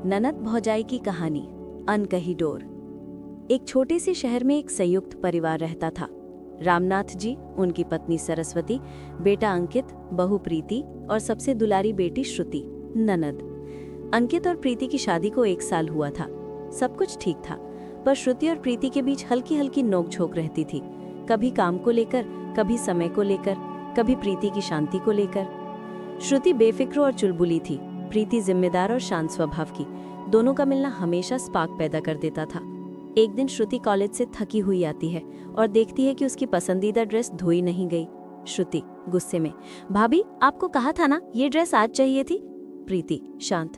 ननद भौजाई की कहानी। अनकही डोर। एक छोटे से शहर में एक संयुक्त परिवार रहता था। रामनाथ जी, उनकी पत्नी सरस्वती, बेटा अंकित, बहू प्रीति और सबसे दुलारी बेटी श्रुति, ननद। अंकित और प्रीति की शादी को 1 साल हुआ था। सब कुछ ठीक था, पर श्रुति और प्रीति के बीच हल्की हल्की नोक-झोंक रहती थी। कभी काम को लेकर, कभी समय को लेकर, कभी प्रीति की शांति को लेकर। श्रुति बेफिक्र और चुलबुली थी, प्रीति जिम्मेदार और शांत स्वभाव की। दोनों का मिलना हमेशा स्पार्क पैदा कर देता था। एक दिन श्रुति कॉलेज से थकी हुई आती है और देखती है कि उसकी पसंदीदा ड्रेस धोई नहीं गई। श्रुति गुस्से में, भाभी आपको कहा था ना ये ड्रेस आज चाहिए थी। प्रीति शांत,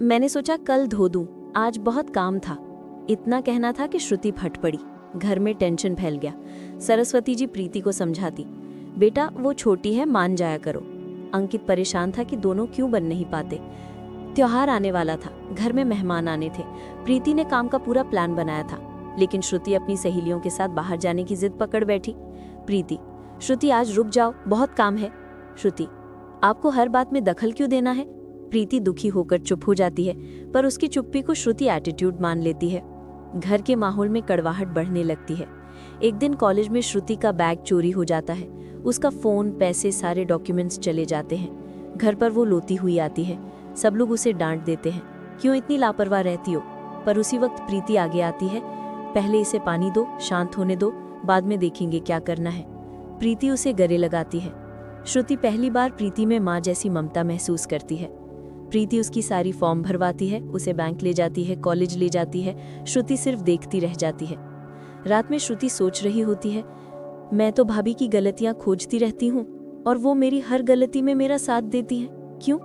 मैंने सोचा कल धो दूं, आज बहुत काम था। इतना कहना था कि श्रुति फट पड़ी। घर में टेंशन फैल गया। सरस्वती जी प्रीति को समझाती, बेटा वो छोटी है, मान जाया करो। अंकित परेशान था कि दोनों क्यों बन नहीं पाते। त्योहार आने वाला था, घर में मेहमान आने थे। प्रीति ने काम का पूरा प्लान बनाया था, लेकिन श्रुति अपनी सहेलियों के साथ बाहर जाने की जिद पकड़ बैठी। प्रीति, श्रुति आज रुक जाओ, बहुत काम है। श्रुति, आपको हर बात में दखल क्यों देना है। प्रीति दुखी होकर चुप हो जाती है, पर उसकी चुप्पी को श्रुति एटीट्यूड मान लेती है। घर के माहौल में कड़वाहट बढ़ने लगती है। एक दिन कॉलेज में श्रुति का बैग चोरी हो जाता है। उसका फोन, पैसे, सारे डॉक्यूमेंट्स चले जाते हैं। घर पर वो रोती हुई आती है। सब लोग उसे डांट देते हैं, क्यों इतनी लापरवाह रहती हो। पर उसी वक्त प्रीति आगे आती है, पहले इसे पानी दो, शांत होने दो, बाद में देखेंगे क्या करना है। प्रीति उसे गले लगाती है। श्रुति पहली बार प्रीति में माँ जैसी ममता महसूस करती है। प्रीति उसकी सारी फॉर्म भरवाती है, उसे बैंक ले जाती है, कॉलेज ले जाती है। श्रुति सिर्फ देखती रह जाती है। रात में श्रुति सोच रही होती है, मैं तो भाभी की गलतियां खोजती रहती हूँ और वो मेरी हर गलती में मेरा साथ देती है, क्यों।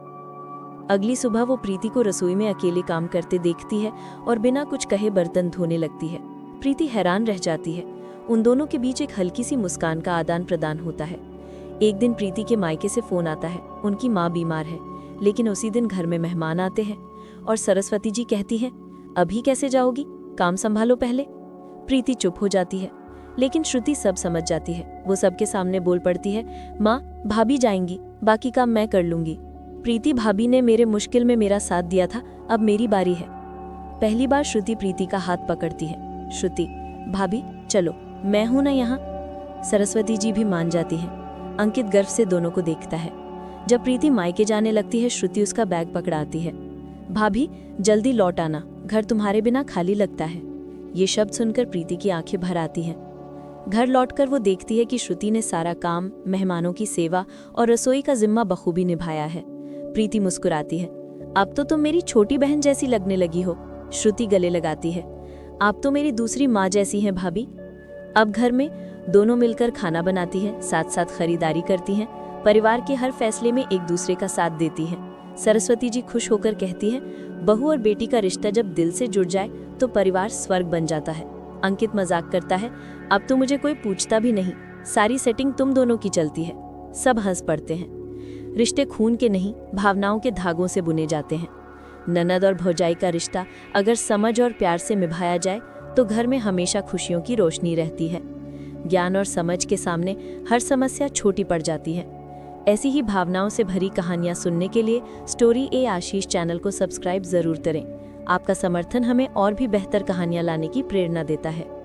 अगली सुबह वो प्रीति को रसोई में अकेले काम करते देखती है और बिना कुछ कहे बर्तन धोने लगती है। प्रीति हैरान रह जाती है। उन दोनों के बीच एक हल्की सी मुस्कान का आदान प्रदान होता है। एक दिन प्रीति के मायके से फोन आता है, उनकी माँ बीमार है, लेकिन उसी दिन घर में मेहमान आते हैं और सरस्वती जी कहती हैं, अभी कैसे जाओगी, काम संभालो पहले। प्रीति चुप हो जाती है, लेकिन श्रुति सब समझ जाती है। वो सबके सामने बोल पड़ती है, माँ भाभी जाएंगी, बाकी काम मैं कर लूंगी। प्रीति, भाभी ने मेरे मुश्किल में मेरा साथ दिया था, अब मेरी बारी है। पहली बार श्रुति प्रीति का हाथ पकड़ती है। श्रुति, भाभी चलो, मैं हूं ना यहाँ। सरस्वती जी भी मान जाती है। अंकित गर्व से दोनों को देखता है। जब प्रीति मायके जाने लगती है, श्रुति उसका बैग पकड़ाती है। भाभी जल्दी लौट आना, घर तुम्हारे बिना खाली लगता है। ये शब्द सुनकर प्रीति की आंखें भर आती हैं। घर लौटकर वो देखती है कि श्रुति ने सारा काम, मेहमानों की सेवा और रसोई का जिम्मा बखूबी निभाया है। प्रीति मुस्कुराती है, अब तो तुम मेरी छोटी बहन जैसी लगने लगी हो। श्रुति गले लगाती है, आप तो मेरी दूसरी माँ जैसी हैं भाभी। अब घर में दोनों मिलकर खाना बनाती हैं, साथ साथ खरीदारी करती हैं, परिवार के हर फैसले में एक दूसरे का साथ देती हैं। सरस्वती जी खुश होकर कहती हैं, बहू और बेटी का रिश्ता जब दिल से जुड़ जाए तो परिवार स्वर्ग बन जाता है। अंकित मजाक करता है, अब तो मुझे कोई पूछता भी नहीं, सारी सेटिंग तुम दोनों की चलती है। सब हंस पड़ते हैं। रिश्ते खून के नहीं, भावनाओं के धागों से बुने जाते हैं। ननद और भौजाई का रिश्ता अगर समझ और प्यार से निभाया जाए तो घर में हमेशा खुशियों की रोशनी रहती है। ज्ञान और समझ के सामने हर समस्या छोटी पड़ जाती है। ऐसी ही भावनाओं से भरी कहानियां सुनने के लिए स्टोरी ए आशीष चैनल को सब्सक्राइब जरूर करें। आपका समर्थन हमें और भी बेहतर कहानियां लाने की प्रेरणा देता है।